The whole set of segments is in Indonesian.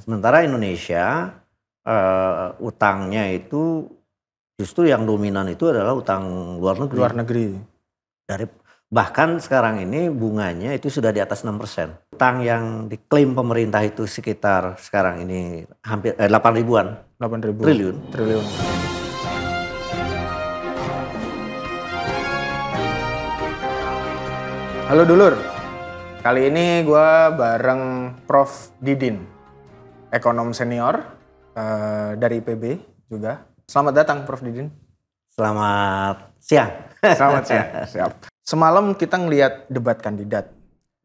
Sementara Indonesia utangnya itu justru yang dominan itu adalah utang luar negeri. Luar negeri. Bahkan sekarang ini bunganya itu sudah di atas 6%. Utang yang diklaim pemerintah itu sekitar sekarang ini hampir 8 ribuan. 8.000 triliun. Halo dulur, kali ini gue bareng Prof. Didin, ekonom senior dari IPB juga. Selamat datang Prof. Didin. Selamat siang. Selamat siang, siap. Semalam kita ngelihat debat kandidat.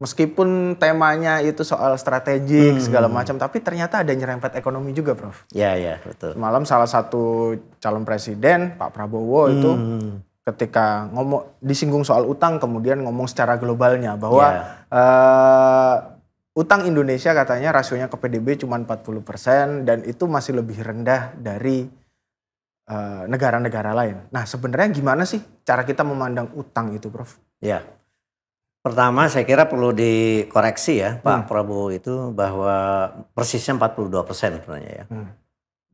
Meskipun temanya itu soal strategik segala macam, tapi ternyata ada nyerempet ekonomi juga, Prof. Iya, betul. Semalam salah satu calon presiden, Pak Prabowo itu ketika disinggung soal utang, kemudian ngomong secara globalnya bahwa utang Indonesia katanya rasionya ke PDB cuma 40% dan itu masih lebih rendah dari negara-negara lain. Nah, sebenarnya gimana sih cara kita memandang utang itu, Prof? Ya, pertama saya kira perlu dikoreksi ya Pak Prabowo itu bahwa persisnya 42% sebenarnya ya.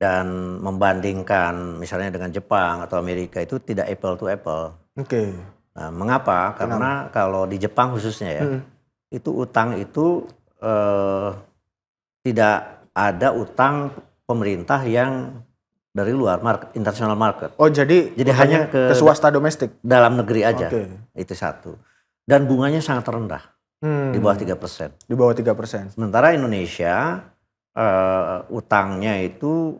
Dan membandingkan misalnya dengan Jepang atau Amerika itu tidak apple to apple. Oke. Nah, mengapa? Karena kalau di Jepang khususnya ya, itu utang itu tidak ada utang pemerintah yang dari luar international market. Oh, jadi hanya ke swasta domestik, dalam negeri aja. Itu satu. Dan bunganya sangat rendah, di bawah 3%. Di bawah 3%. Sementara Indonesia utangnya itu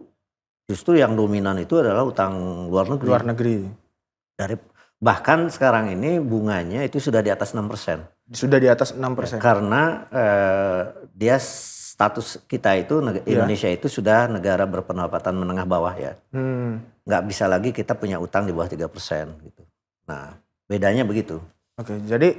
justru yang dominan itu adalah utang luar negeri. Luar negeri. Bahkan sekarang ini bunganya itu sudah di atas 6%. Sudah di atas 6%. Karena dia status kita itu Indonesia itu sudah negara berpendapatan menengah bawah ya. Nggak bisa lagi kita punya utang di bawah 3% gitu. Nah, bedanya begitu. Oke, jadi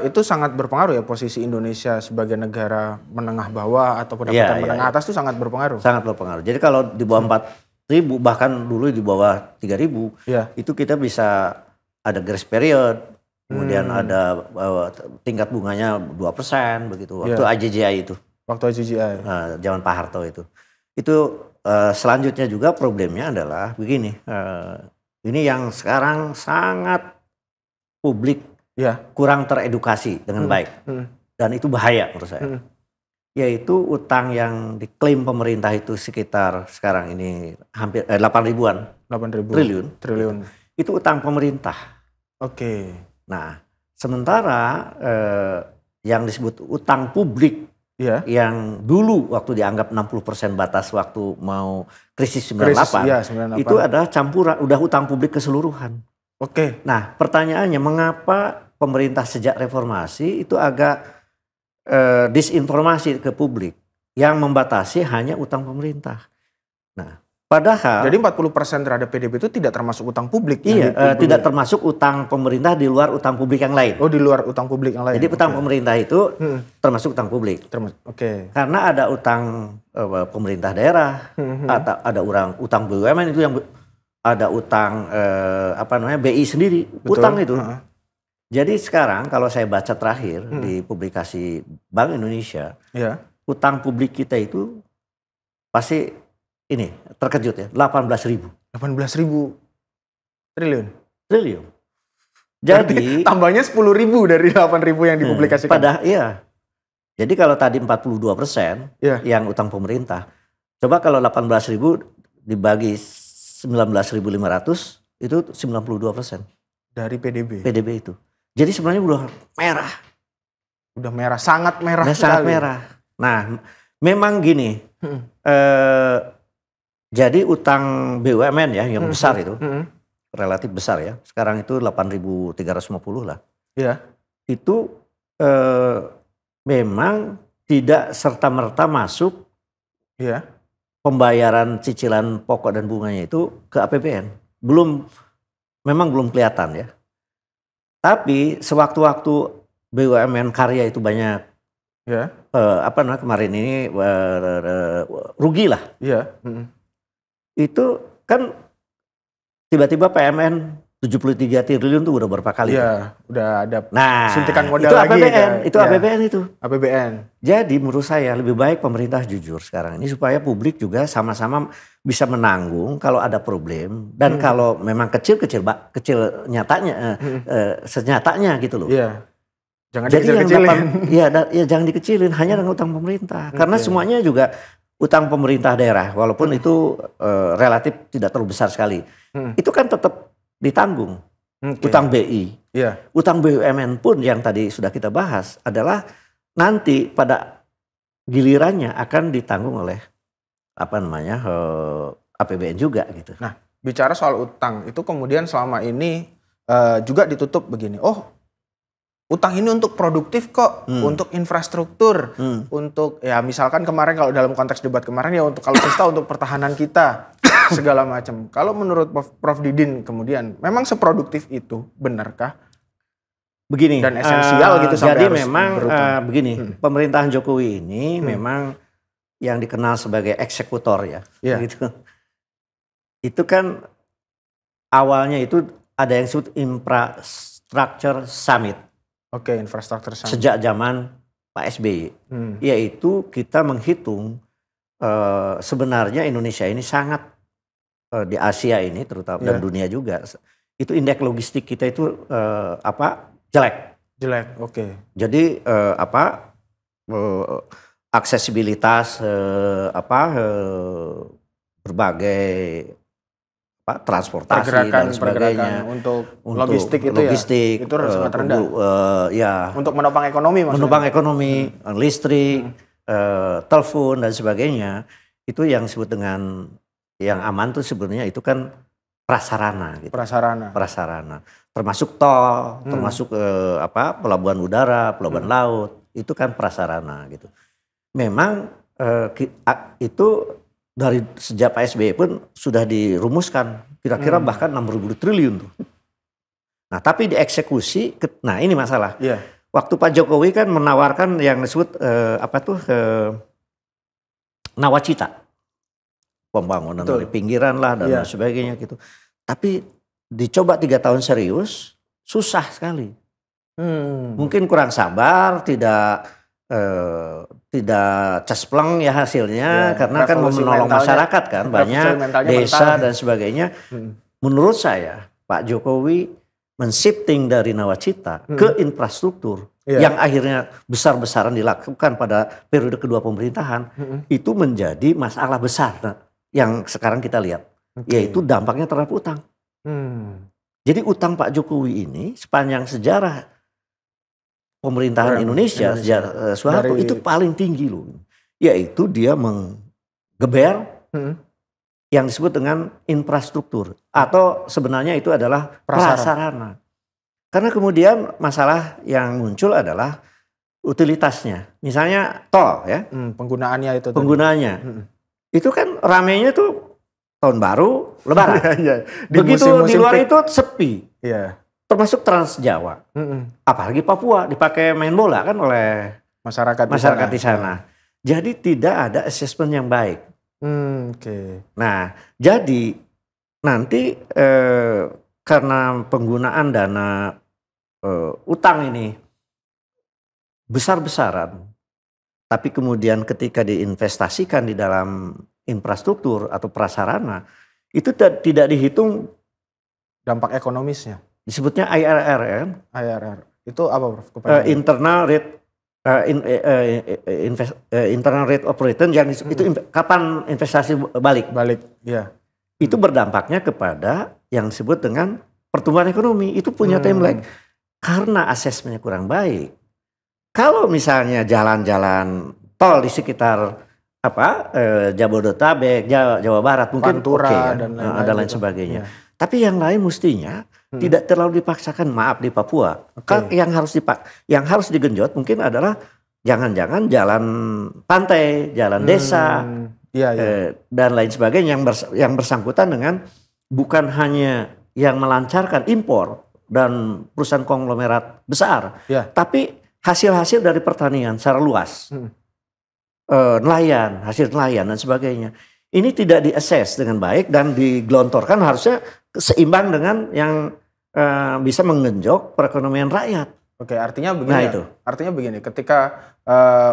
itu sangat berpengaruh ya posisi Indonesia sebagai negara menengah bawah atau pendapatan menengah atas itu sangat berpengaruh. Sangat berpengaruh. Jadi kalau di bawah 4.000 bahkan dulu di bawah 3.000 itu kita bisa ada grace period, kemudian ada tingkat bunganya 2% begitu. Waktu IJJI itu. Waktu IJJI. Zaman Pak Harto itu. Itu selanjutnya juga problemnya adalah begini. Ini yang sekarang sangat publik kurang teredukasi dengan baik. Dan itu bahaya menurut saya. Yaitu utang yang diklaim pemerintah itu sekitar sekarang ini hampir 8 ribuan. 8.000 triliun. Itu utang pemerintah. Oke. Nah, sementara yang disebut utang publik yang dulu waktu dianggap 60% batas waktu mau krisis 98, itu adalah campuran, udah utang publik keseluruhan. Oke. Nah, pertanyaannya mengapa pemerintah sejak reformasi itu agak disinformasi ke publik yang membatasi hanya utang pemerintah. Nah, padahal jadi 40% terhadap PDB itu tidak termasuk utang publik. Iya, tidak termasuk utang pemerintah di luar utang publik yang lain. Oh, di luar utang publik yang lain. Jadi utang pemerintah itu termasuk utang publik. Karena ada utang pemerintah daerah, atau ada utang BUMN itu yang ada utang BI sendiri. Betul. Utang itu. Jadi sekarang kalau saya baca terakhir di publikasi Bank Indonesia, utang publik kita itu pasti ini terkejut ya, 18.000. 18.000 triliun. Jadi tambahnya 10.000 dari 8.000 yang dipublikasikan. Jadi kalau tadi 42% yang utang pemerintah, coba kalau 18.000 dibagi 19.500 itu 92% dari PDB. PDB itu. Jadi sebenarnya udah merah. Udah merah, sangat merah sekali. Sangat merah. Nah, memang gini. Jadi utang BUMN ya yang besar itu, relatif besar ya. Sekarang itu 8.350 lah. Iya. Itu memang tidak serta-merta masuk pembayaran cicilan pokok dan bunganya itu ke APBN. Memang belum kelihatan ya. Tapi sewaktu-waktu BUMN karya itu banyak, kemarin ini rugi lah. Iya. Itu kan tiba-tiba PMN 73 triliun tuh udah berapa kali? Iya, udah ada nah, suntikan modal itu lagi. APBN, itu ya. APBN itu. APBN. Jadi menurut saya lebih baik pemerintah jujur sekarang ini supaya publik juga sama-sama bisa menanggung kalau ada problem dan kalau memang kecil nyatanya senyatanya gitu loh. Iya. Jangan dikecil-kecilin. Iya, jangan dikecilin hanya dengan utang pemerintah. Karena semuanya juga utang pemerintah daerah walaupun itu relatif tidak terlalu besar sekali. Itu kan tetap ditanggung. Utang BI. Yeah. Utang BUMN pun yang tadi sudah kita bahas adalah nanti pada gilirannya akan ditanggung oleh APBN juga gitu. Nah, bicara soal utang itu kemudian selama ini juga ditutup begini. Oh, utang ini untuk produktif kok, untuk infrastruktur, untuk ya misalkan kemarin kalau dalam konteks debat kemarin ya untuk alutsista untuk pertahanan kita. Segala macam. Kalau menurut Prof Didin kemudian memang seproduktif itu, benarkah? Begini. Dan esensial gitu sampai jadi harus memang begini. Pemerintahan Jokowi ini memang yang dikenal sebagai eksekutor ya. Gitu. Itu kan awalnya itu ada yang disebut Infrastructure Summit. Oke, Infrastructure Summit. Sejak zaman Pak SBY. Yaitu kita menghitung sebenarnya Indonesia ini sangat di Asia ini terutama dan dunia juga itu indeks logistik kita itu jelek. Oke. Jadi aksesibilitas berbagai transportasi dan sebagainya untuk logistik itu itu sangat rendah. Untuk menopang ekonomi maksudnya. Menopang ekonomi, listrik, telepon dan sebagainya itu yang disebut dengan yang aman tuh sebenarnya itu kan prasarana gitu. Prasarana. Termasuk tol, termasuk pelabuhan udara, pelabuhan laut, itu kan prasarana gitu. Memang itu dari sejak Pak SBY pun sudah dirumuskan kira-kira bahkan 6.000 triliun tuh. Nah, tapi dieksekusi nah ini masalah. Waktu Pak Jokowi kan menawarkan yang disebut nawacita. Pembangunan dari pinggiran lah dan sebagainya gitu. Tapi dicoba 3 tahun serius, susah sekali. Mungkin kurang sabar, tidak cespleng ya hasilnya, karena kan mau menolong masyarakat kan, banyak desa dan sebagainya. Menurut saya Pak Jokowi men-shifting dari nawacita ke infrastruktur yang akhirnya besar-besaran dilakukan pada periode kedua pemerintahan, itu menjadi masalah besar yang sekarang kita lihat, yaitu dampaknya terhadap utang. Jadi utang Pak Jokowi ini sepanjang sejarah pemerintahan Indonesia sejak Soeharto itu paling tinggi loh, yaitu dia menggeber yang disebut dengan infrastruktur atau sebenarnya itu adalah prasarana. Karena kemudian masalah yang muncul adalah utilitasnya, misalnya tol ya, penggunaannya itu. Itu kan ramenya tuh tahun baru, Lebaran. Begitu di luar itu sepi. Termasuk Trans Jawa. Apalagi Papua dipakai main bola kan oleh masyarakat di sana. Jadi tidak ada assessment yang baik. Nah, jadi nanti karena penggunaan dana utang ini besar-besaran. Tapi kemudian ketika diinvestasikan di dalam infrastruktur atau prasarana, itu tidak dihitung dampak ekonomisnya. Disebutnya IRR kan? IRR. Itu apa Prof? Internal rate of return yang itu kapan investasi balik. Itu berdampaknya kepada yang disebut dengan pertumbuhan ekonomi. Itu punya time lag. Karena asesmennya kurang baik. Kalau misalnya jalan-jalan tol di sekitar Jabodetabek, Jawa Barat mungkin dan lain sebagainya. Tapi yang lain mestinya tidak terlalu dipaksakan. Maaf di Papua, yang harus digenjot mungkin adalah jangan-jangan jalan pantai, jalan desa, dan lain sebagainya yang bersangkutan dengan bukan hanya yang melancarkan impor dan perusahaan konglomerat besar, tapi hasil-hasil dari pertanian secara luas, hasil nelayan dan sebagainya. Ini tidak diakses dengan baik dan digelontorkan harusnya seimbang dengan yang bisa menggenjot perekonomian rakyat. Oke, artinya begini. Nah, itu. Artinya begini, ketika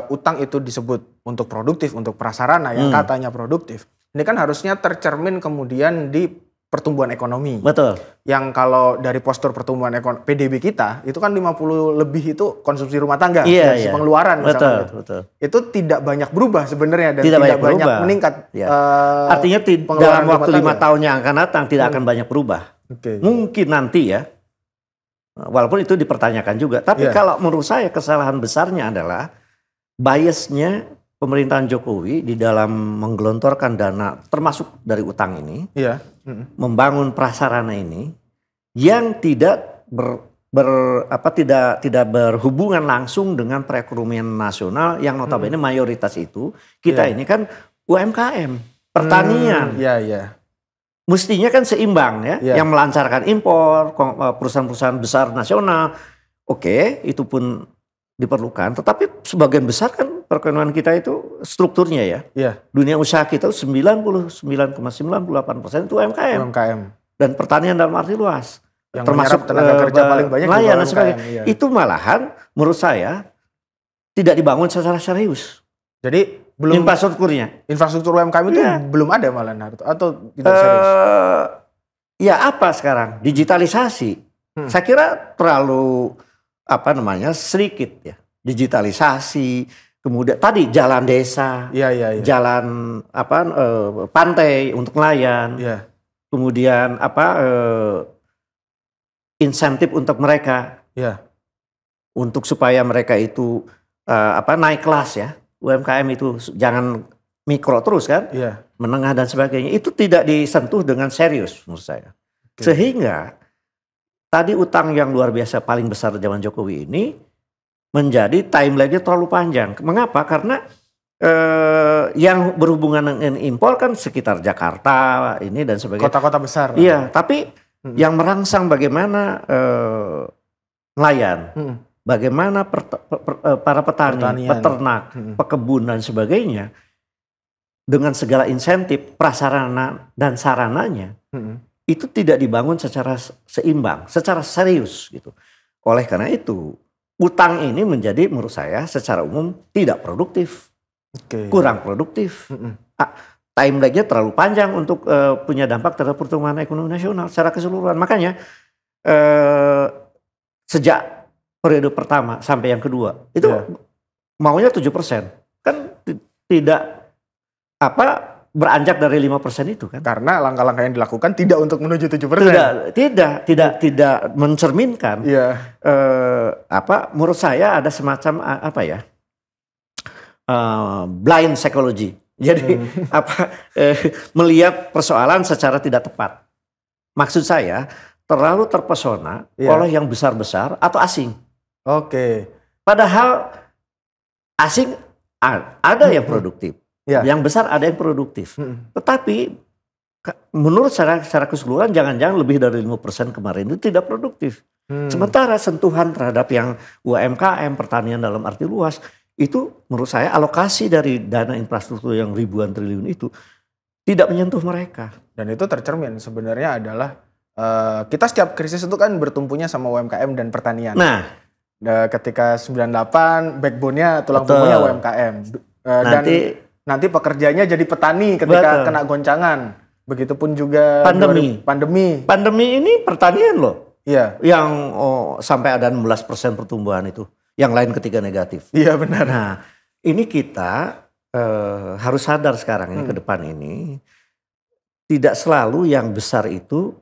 utang itu disebut untuk produktif, untuk prasarana yang katanya produktif, ini kan harusnya tercermin kemudian di pertumbuhan ekonomi. Betul. Yang kalau dari postur pertumbuhan ekonomi PDB kita itu kan 50 lebih itu konsumsi rumah tangga, iya. pengeluaran misalnya. Betul. Itu tidak banyak berubah sebenarnya dan tidak banyak meningkat. Ya. Artinya dalam waktu 5 tahun yang akan datang tidak akan banyak berubah. Mungkin nanti ya, walaupun itu dipertanyakan juga. Tapi kalau menurut saya kesalahan besarnya adalah biasnya pemerintahan Jokowi di dalam menggelontorkan dana termasuk dari utang ini, membangun prasarana ini yang tidak tidak berhubungan langsung dengan perekonomian nasional yang notabene mayoritas itu kita ini kan UMKM, pertanian. Mestinya kan seimbang ya, yang melancarkan impor, perusahaan-perusahaan besar nasional. Oke, itu pun diperlukan, tetapi sebagian besar kan perekonomian kita itu strukturnya ya. Dunia usaha kita 99,98% itu UMKM. Dan pertanian dalam arti luas. Yang termasuk tenaga kerja paling banyak nelayan dan sebagainya. Itu malahan menurut saya tidak dibangun secara serius. Jadi belum infrastruktur UMKM itu belum ada malah atau tidak serius? Ya apa sekarang? Digitalisasi. Saya kira terlalu sedikit ya. Digitalisasi, kemudian tadi jalan desa, jalan pantai untuk nelayan, kemudian insentif untuk mereka, untuk supaya mereka itu naik kelas ya. UMKM itu jangan mikro terus kan, menengah dan sebagainya. Itu tidak disentuh dengan serius menurut saya. Sehingga tadi utang yang luar biasa paling besar zaman Jokowi ini menjadi time lag-nya terlalu panjang. Mengapa? Karena yang berhubungan dengan impor kan sekitar Jakarta ini dan sebagainya. Kota-kota besar. Iya, tapi yang merangsang bagaimana nelayan, bagaimana para petani, peternak, pekebun dan sebagainya dengan segala insentif, prasarana dan sarananya itu tidak dibangun secara seimbang, secara serius gitu. Oleh karena itu, utang ini menjadi menurut saya secara umum tidak produktif, kurang produktif. Time lag-nya terlalu panjang untuk punya dampak terhadap pertumbuhan ekonomi nasional secara keseluruhan. Makanya sejak periode pertama sampai yang kedua itu maunya 7%, kan tidak beranjak dari 5% itu kan. Karena langkah-langkah yang dilakukan tidak untuk menuju 7%. Tidak mencerminkan. Menurut saya ada semacam blind psychology. Jadi melihat persoalan secara tidak tepat. Maksud saya terlalu terpesona oleh yang besar-besar atau asing. Padahal asing ada yang produktif. Yang besar ada yang produktif. Tetapi menurut secara keseluruhan jangan-jangan lebih dari 5% kemarin itu tidak produktif. Sementara sentuhan terhadap yang UMKM, pertanian dalam arti luas, itu menurut saya alokasi dari dana infrastruktur yang ribuan triliun itu tidak menyentuh mereka. Dan itu tercermin sebenarnya adalah kita setiap krisis itu kan bertumpunya sama UMKM dan pertanian. Ketika 98 backbone-nya tulang punggungnya UMKM. Nanti pekerjanya jadi petani ketika kena goncangan. Begitupun juga pandemi. Pandemi ini pertanian loh. Yang sampai ada 16% pertumbuhan itu. Yang lain ketiga negatif. Iya benar. Nah, ini kita harus sadar sekarang ini ke depan ini tidak selalu yang besar itu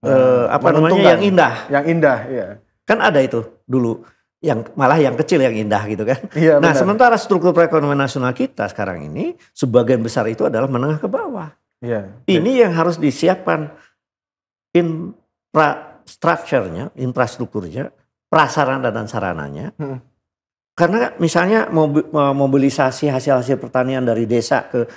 yang indah. Yang indah, iya. Kan ada itu dulu. Malah yang kecil yang indah gitu kan. Nah, sementara struktur perekonomian nasional kita sekarang ini sebagian besar itu adalah menengah ke bawah. Ini yang harus disiapkan infrastrukturnya, prasarana dan sarananya. Karena misalnya mobilisasi hasil-hasil pertanian dari desa ke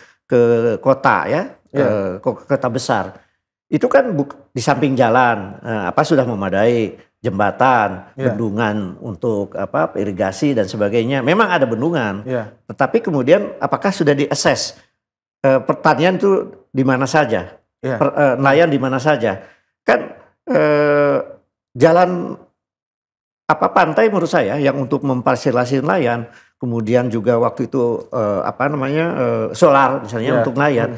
kota ya, ke kota besar. Itu kan di samping jalan sudah memadai. Jembatan, bendungan untuk irigasi dan sebagainya. Memang ada bendungan, tetapi kemudian apakah sudah di-assess pertanian itu di mana saja, nelayan di mana saja? Kan jalan pantai menurut saya yang untuk memfasilitasi nelayan, kemudian juga waktu itu solar misalnya untuk nelayan,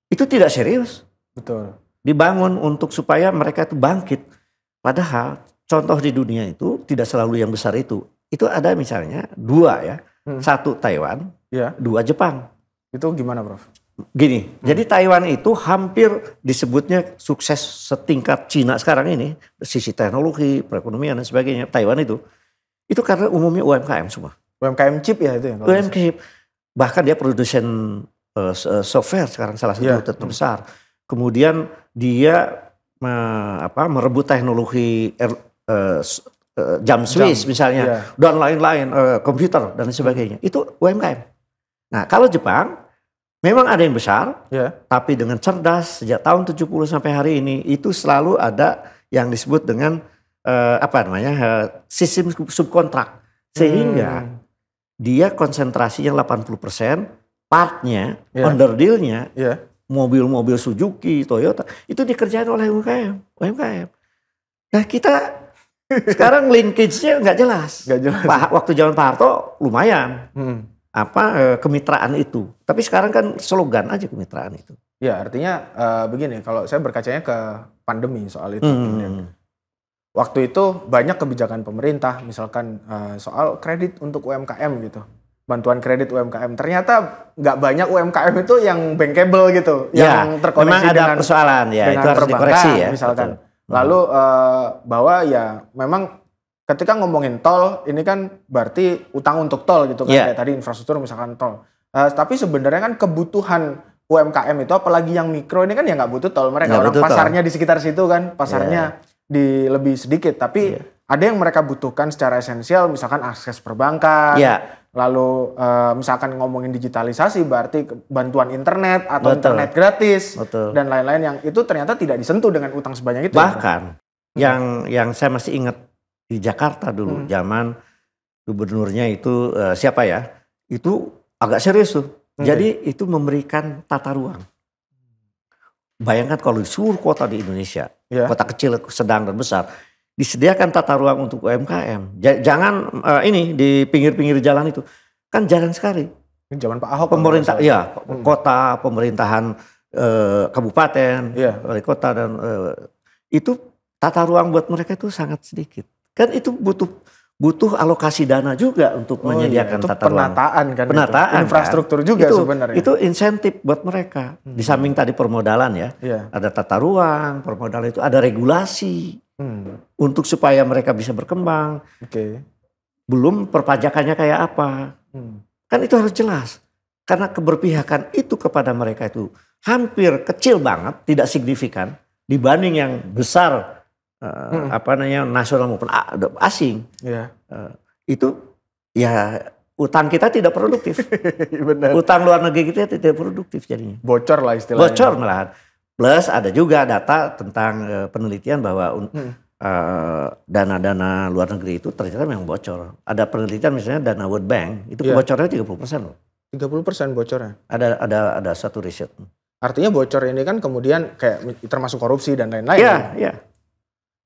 itu tidak serius. Betul. Dibangun untuk supaya mereka itu bangkit. Padahal contoh di dunia itu tidak selalu yang besar itu. Itu ada misalnya 2 ya, 1 Taiwan, 2 Jepang. Itu gimana, Prof? Gini, jadi Taiwan itu hampir disebutnya sukses setingkat Cina sekarang ini, sisi teknologi, perekonomian dan sebagainya. Taiwan itu karena umumnya UMKM semua. UMKM chip ya itu ya? UMKM chip. Bahkan dia produsen software sekarang salah satu terbesar. Kemudian dia merebut teknologi jam Swiss misalnya, dan lain-lain, komputer dan sebagainya. Itu UMKM. Nah kalau Jepang, memang ada yang besar, tapi dengan cerdas sejak tahun 70 sampai hari ini, itu selalu ada yang disebut dengan sistem subkontrak. Sehingga dia konsentrasinya 80%, partnya, underdealnya, mobil-mobil Suzuki, Toyota, itu dikerjain oleh UMKM. Nah kita sekarang linkage-nya nggak jelas. Waktu zaman Pak Harto lumayan kemitraan itu. Tapi sekarang kan slogan aja kemitraan itu. Ya artinya begini, kalau saya berkacanya ke pandemi soal itu. Waktu itu banyak kebijakan pemerintah, misalkan soal kredit untuk UMKM gitu. Bantuan kredit UMKM. Ternyata nggak banyak UMKM itu yang bankable gitu. Yang terkoneksi dengan persoalan ya, itu harus dikoreksi ya. Misalkan. Lalu bahwa ya memang ketika ngomongin tol, ini kan berarti utang untuk tol gitu kan. Kayak tadi infrastruktur misalkan tol. Tapi sebenarnya kan kebutuhan UMKM itu, apalagi yang mikro ini kan ya nggak butuh tol. Mereka orang pasarnya di sekitar situ kan. Pasarnya di lebih sedikit. Tapi ada yang mereka butuhkan secara esensial, misalkan akses perbankan. Lalu misalkan ngomongin digitalisasi berarti bantuan internet atau internet gratis dan lain-lain yang itu ternyata tidak disentuh dengan utang sebanyak itu. Bahkan yang saya masih ingat di Jakarta dulu zaman gubernurnya itu siapa ya? Itu agak serius tuh. Jadi itu memberikan tata ruang. Bayangkan kalau di seluruh kota di Indonesia, kota kecil, sedang dan besar, disediakan tata ruang untuk UMKM. Jangan di pinggir-pinggir jalan itu. Kan jarang sekali. Zaman Pak Ahok. Pemerintah, kota, pemerintahan kabupaten, wali kota, dan itu tata ruang buat mereka itu sangat sedikit. Kan itu butuh alokasi dana juga untuk menyediakan tata ruang. Penataan infrastruktur kan? Juga sebenarnya. Itu insentif buat mereka. Di samping tadi permodalan ada tata ruang, permodalan itu ada regulasi. Untuk supaya mereka bisa berkembang. Belum perpajakannya kayak apa. Kan itu harus jelas. Karena keberpihakan itu kepada mereka itu hampir kecil banget, tidak signifikan dibanding yang besar nasional maupun asing. Itu ya utang kita tidak produktif. Benar. Utang luar negeri kita tidak produktif jadinya. Bocor lah istilahnya. Bocor malahan. Plus ada juga data tentang penelitian bahwa dana-dana luar negeri itu ternyata memang bocor. Ada penelitian misalnya dana World Bank itu bocornya 30% loh. 30% bocornya? Ada satu riset. Artinya bocor ini kan kemudian kayak termasuk korupsi dan lain-lain. Iya.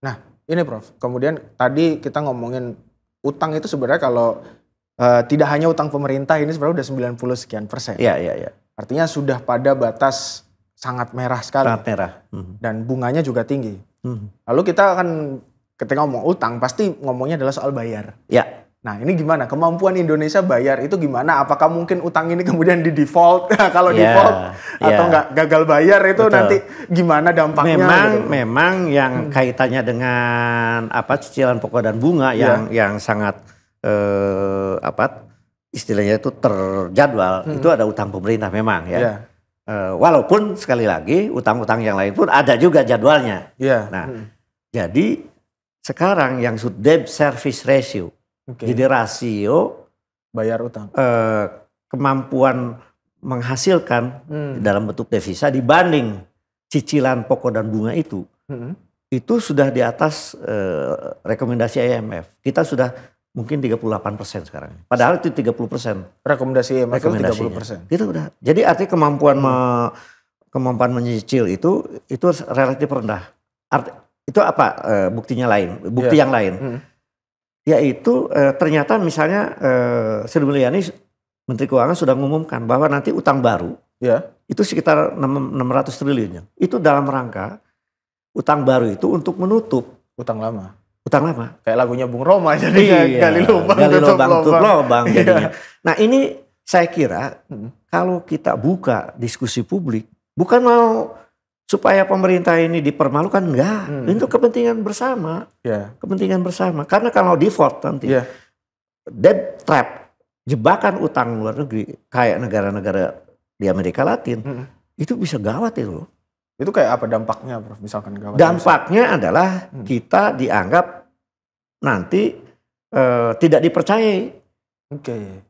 Nah ini Prof, kemudian tadi kita ngomongin utang itu sebenarnya kalau tidak hanya utang pemerintah ini sebenarnya udah 90 sekian persen. Iya. Artinya sudah pada batas sangat merah sekali. Sangat merah. Dan bunganya juga tinggi. Lalu kita akan ketika ngomong utang pasti ngomongnya adalah soal bayar. Ya. Nah ini gimana? Kemampuan Indonesia bayar itu gimana? Apakah mungkin utang ini kemudian di default? Kalau default atau nggak gagal bayar itu nanti gimana dampaknya? Memang yang kaitannya dengan cicilan pokok dan bunga yang sangat istilahnya itu terjadwal. Itu ada utang pemerintah memang ya. Walaupun sekali lagi utang-utang yang lain pun ada juga jadwalnya. Jadi sekarang yang debt service ratio, jadi rasio bayar utang, kemampuan menghasilkan dalam bentuk devisa dibanding cicilan pokok dan bunga itu sudah di atas rekomendasi IMF. Kita sudah mungkin 38% sekarang. Padahal itu 30%. Rekomendasi IMF 30%. Itu udah. Jadi artinya kemampuan menyicil itu relatif rendah. itu apa buktinya lain, bukti yang lain. Yaitu ternyata misalnya Sri Mulyani Menteri Keuangan sudah mengumumkan bahwa nanti utang baru itu sekitar 600 triliun. Itu dalam rangka utang baru itu untuk menutup utang lama. Utang lama. Kayak lagunya Bung Roma jadi gali lubang tutup lubang jadinya. Nah ini saya kira kalau kita buka diskusi publik bukan mau supaya pemerintah ini dipermalukan, enggak. Itu kepentingan bersama. Kepentingan bersama. Karena kalau default nanti, debt trap, jebakan utang luar negeri, kayak negara-negara di Amerika Latin, itu bisa gawat itu loh. Itu kayak apa dampaknya, Prof? Misalkan gawat. Dampaknya adalah kita dianggap nanti tidak dipercayai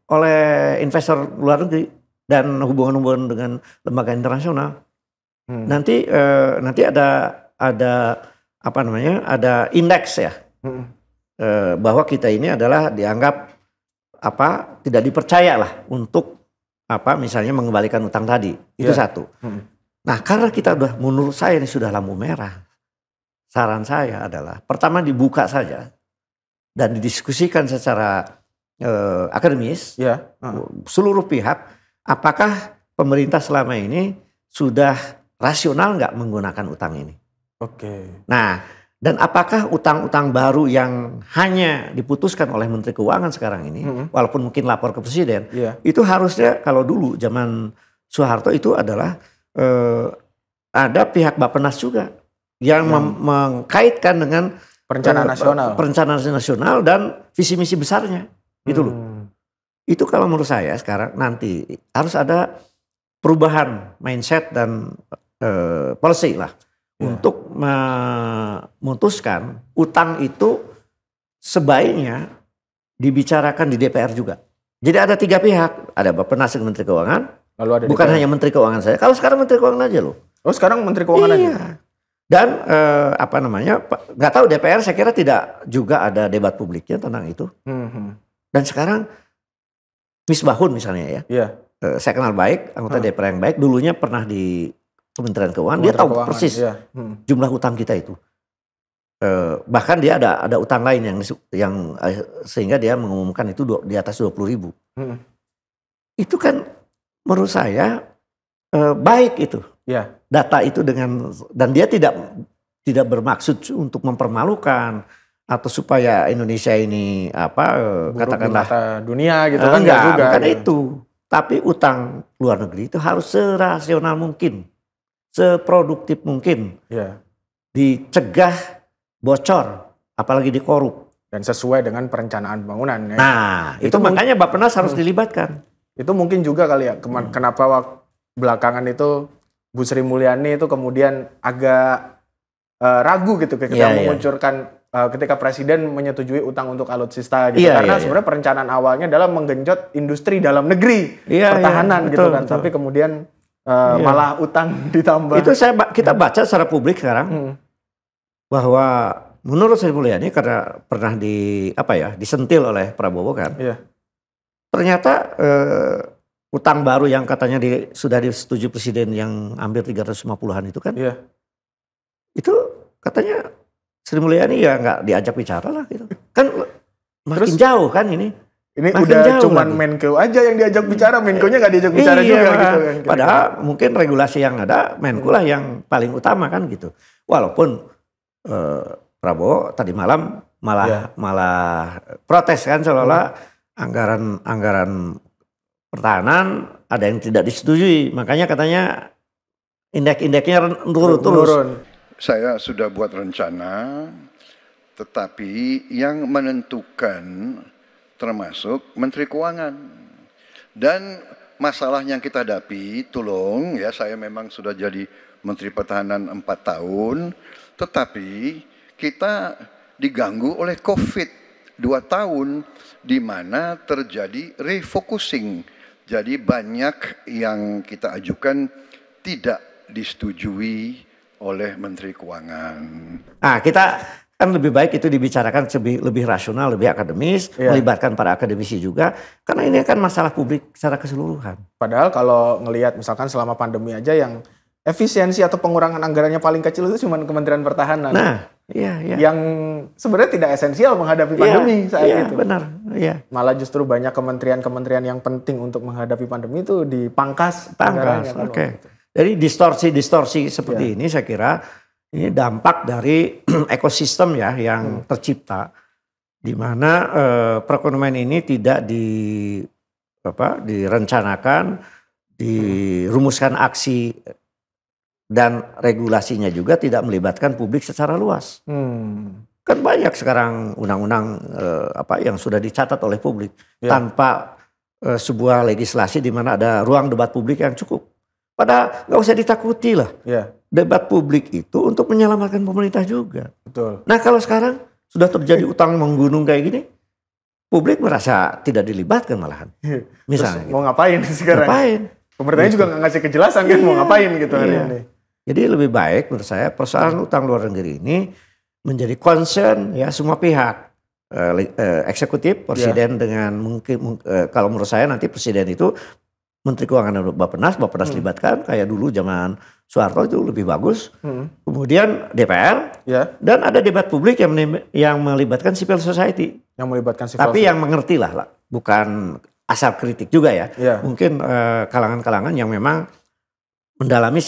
oleh investor luar negeri dan hubungan-hubungan dengan lembaga internasional. Nanti ada apa namanya, ada indeks ya, bahwa kita ini adalah dianggap apa, tidak dipercaya lah untuk apa misalnya mengembalikan utang tadi. Itu satu. Nah karena kita udah, menurut saya ini sudah lampu merah, saran saya adalah pertama dibuka saja dan didiskusikan secara akademis seluruh pihak, apakah pemerintah selama ini sudah rasional nggak menggunakan utang ini. Nah, dan apakah utang-utang baru yang hanya diputuskan oleh Menteri Keuangan sekarang ini, walaupun mungkin lapor ke Presiden, itu harusnya kalau dulu zaman Soeharto itu adalah ada pihak Bappenas juga yang mengkaitkan dengan perencanaan nasional dan visi misi besarnya, gitu loh. Itu kalau menurut saya sekarang nanti harus ada perubahan mindset dan policy lah untuk memutuskan utang itu sebaiknya dibicarakan di DPR juga. Jadi ada 3 pihak, ada Bappenas dan Menteri Keuangan, lalu ada bukan DPR. Hanya Menteri Keuangan saya. Kalau sekarang Menteri Keuangan aja loh. Oh sekarang Menteri Keuangan aja. Dan apa namanya, nggak tahu DPR saya kira tidak juga ada debat publiknya tentang itu. Dan sekarang Misbahun misalnya ya. Saya kenal baik, anggota DPR yang baik, dulunya pernah di Kementerian Keuangan, dia tahu persis jumlah utang kita itu. Bahkan dia ada utang lain yang sehingga dia mengumumkan itu di atas 20.000. Itu kan menurut saya baik itu. Data itu dan dia tidak bermaksud untuk mempermalukan atau supaya Indonesia ini katakanlah di mata dunia gitu kan, enggak juga. Bukan itu. Tapi utang luar negeri itu harus serasional mungkin, seproduktif mungkin, dicegah bocor, apalagi dikorup. Dan sesuai dengan perencanaan pembangunan. Ya. Nah, itu makanya Bappenas harus dilibatkan. Itu mungkin juga kali ya, kenapa belakangan itu Bu Sri Mulyani itu kemudian agak ragu gitu ketika menguncurkan, ketika Presiden menyetujui utang untuk alutsista gitu. Karena sebenarnya perencanaan awalnya adalah menggenjot industri dalam negeri, pertahanan gitu kan. Betul. Tapi kemudian malah utang ditambah. Itu kita baca secara publik sekarang bahwa menurut Sri Mulyani karena pernah disentil oleh Prabowo kan. Ternyata utang baru yang katanya sudah disetujui Presiden yang hampir 350-an itu kan. Itu katanya Sri Mulyani ya nggak diajak bicara lah gitu. Kan makin jauh kan ini. Ini udah cuman Menko aja yang diajak bicara, Menko-nya nggak diajak bicara juga gitu kan. Padahal mungkin regulasi yang ada Menko lah yang paling utama kan gitu. Walaupun Prabowo tadi malam malah protes kan seolah-olah anggaran pertahanan ada yang tidak disetujui. Makanya katanya indeks-indeksnya turun. Saya sudah buat rencana, tetapi yang menentukan termasuk Menteri Keuangan. Dan masalah yang kita hadapi, tolong ya, saya memang sudah jadi Menteri Pertahanan 4 tahun, tetapi kita diganggu oleh COVID 2 tahun, di mana terjadi refocusing. Jadi banyak yang kita ajukan tidak disetujui oleh Menteri Keuangan. Nah, kita kan lebih baik itu dibicarakan lebih rasional, lebih akademis, melibatkan para akademisi juga, karena ini kan masalah publik secara keseluruhan. Padahal kalau ngelihat misalkan selama pandemi aja yang efisiensi atau pengurangan anggarannya paling kecil itu cuma Kementerian Pertahanan. Nah, yang sebenarnya tidak esensial menghadapi pandemi saat itu. Benar. Iya. Malah justru banyak kementerian-kementerian yang penting untuk menghadapi pandemi itu dipangkas. Oke. Jadi distorsi seperti ini saya kira ini dampak dari ekosistem ya yang tercipta di mana perekonomian ini tidak direncanakan, dirumuskan aksi dan regulasinya juga tidak melibatkan publik secara luas. Kan banyak sekarang undang-undang yang sudah dicatat oleh publik tanpa sebuah legislasi di mana ada ruang debat publik yang cukup. Padahal nggak usah ditakuti lah. Debat publik itu untuk menyelamatkan pemerintah juga. Betul. Nah kalau sekarang sudah terjadi utang menggunung kayak gini, publik merasa tidak dilibatkan malahan. Misalnya. Terus mau ngapain sekarang? Pemerintahnya juga nggak ngasih kejelasan kan mau ngapain gitu hari ini. Jadi lebih baik menurut saya persoalan utang luar negeri ini menjadi concern ya semua pihak. Eksekutif, presiden dengan mungkin kalau menurut saya nanti presiden itu Menteri Keuangan dan Bappenas libatkan kayak dulu zaman Soeharto itu lebih bagus. Kemudian DPR dan ada debat publik yang melibatkan civil society. Yang melibatkan civil society. Tapi yang mengerti lah, bukan asal kritik juga ya. Mungkin kalangan-kalangan yang memang mendalami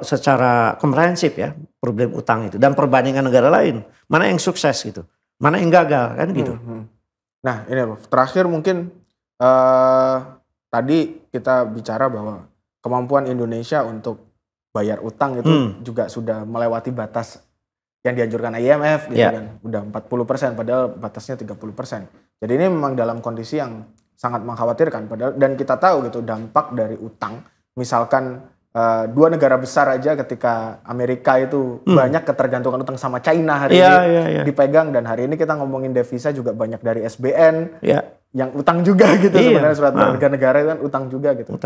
secara komprehensif ya problem utang itu dan perbandingan negara lain. Mana yang sukses gitu, mana yang gagal kan gitu. Nah ini terakhir mungkin tadi kita bicara bahwa kemampuan Indonesia untuk bayar utang itu juga sudah melewati batas yang dianjurkan IMF gitu kan. Udah 40% padahal batasnya 30%. Jadi ini memang dalam kondisi yang sangat mengkhawatirkan padahal dan kita tahu gitu dampak dari utang. Misalkan dua negara besar aja ketika Amerika itu banyak ketergantungan utang sama China hari ini dipegang dan hari ini kita ngomongin devisa juga banyak dari SBN. Yang utang juga gitu sebenarnya surat berharga negara kan utang juga gitu.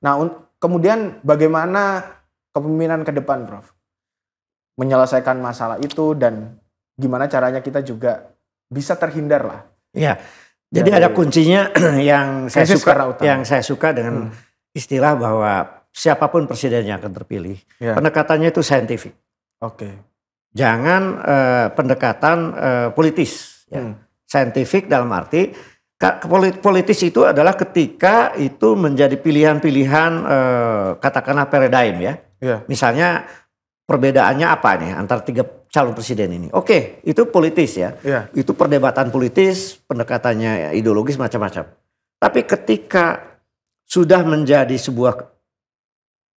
Nah kemudian bagaimana kepemimpinan ke depan Prof? Menyelesaikan masalah itu dan gimana caranya kita juga bisa terhindar lah. Jadi ada kuncinya yang saya suka dengan istilah bahwa siapapun presiden yang akan terpilih pendekatannya itu saintifik. Jangan pendekatan politis. Saintifik dalam arti politis itu adalah ketika itu menjadi pilihan-pilihan katakanlah paradigm ya. Misalnya perbedaannya apa nih antara tiga calon presiden ini. Itu politis ya. Itu perdebatan politis, pendekatannya ideologis macam-macam. Tapi ketika sudah menjadi sebuah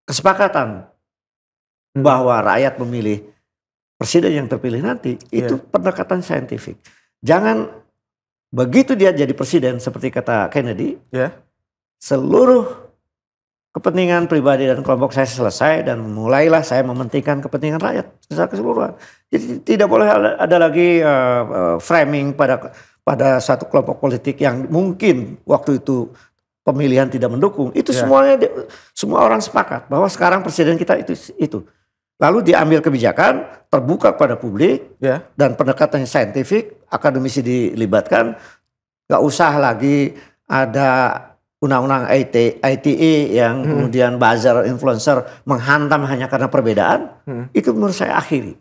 kesepakatan bahwa rakyat memilih presiden yang terpilih nanti, itu pendekatan saintifik. Jangan begitu dia jadi presiden seperti kata Kennedy, seluruh kepentingan pribadi dan kelompok saya selesai dan mulailah saya mementingkan kepentingan rakyat secara keseluruhan. Jadi tidak boleh ada lagi framing pada satu kelompok politik yang mungkin waktu itu pemilihan tidak mendukung. Itu semua orang sepakat bahwa sekarang presiden kita itu. Lalu diambil kebijakan terbuka kepada publik dan pendekatannya saintifik, akademisi dilibatkan, nggak usah lagi ada undang-undang ITE yang kemudian buzzer, influencer menghantam hanya karena perbedaan. Itu menurut saya akhiri.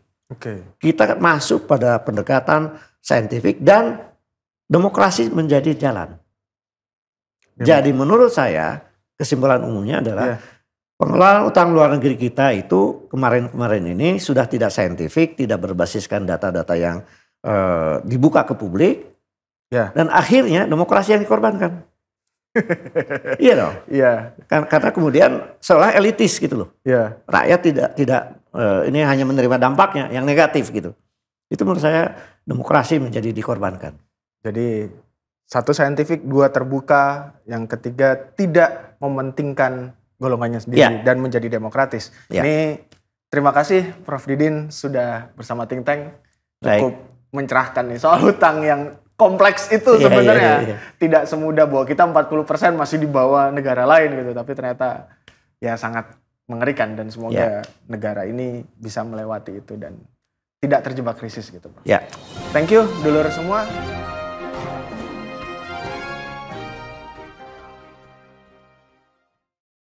Kita masuk pada pendekatan saintifik dan demokrasi menjadi jalan. Jadi menurut saya kesimpulan umumnya adalah pengelolaan utang luar negeri kita itu kemarin-kemarin ini sudah tidak saintifik, tidak berbasiskan data-data yang dibuka ke publik, dan akhirnya demokrasi yang dikorbankan. Iya dong. Karena kemudian seolah elitis gitu loh. Rakyat tidak ini hanya menerima dampaknya yang negatif gitu. Itu menurut saya demokrasi menjadi dikorbankan. Jadi satu saintifik, dua terbuka, yang ketiga tidak mementingkan golongannya sendiri dan menjadi demokratis. Ini terima kasih Prof Didin sudah bersama Think Tank cukup mencerahkan nih soal hutang yang kompleks itu sebenarnya. Tidak semudah bahwa kita 40% masih di bawah negara lain gitu, tapi ternyata ya sangat mengerikan dan semoga negara ini bisa melewati itu dan tidak terjebak krisis gitu. Thank you dulur semua.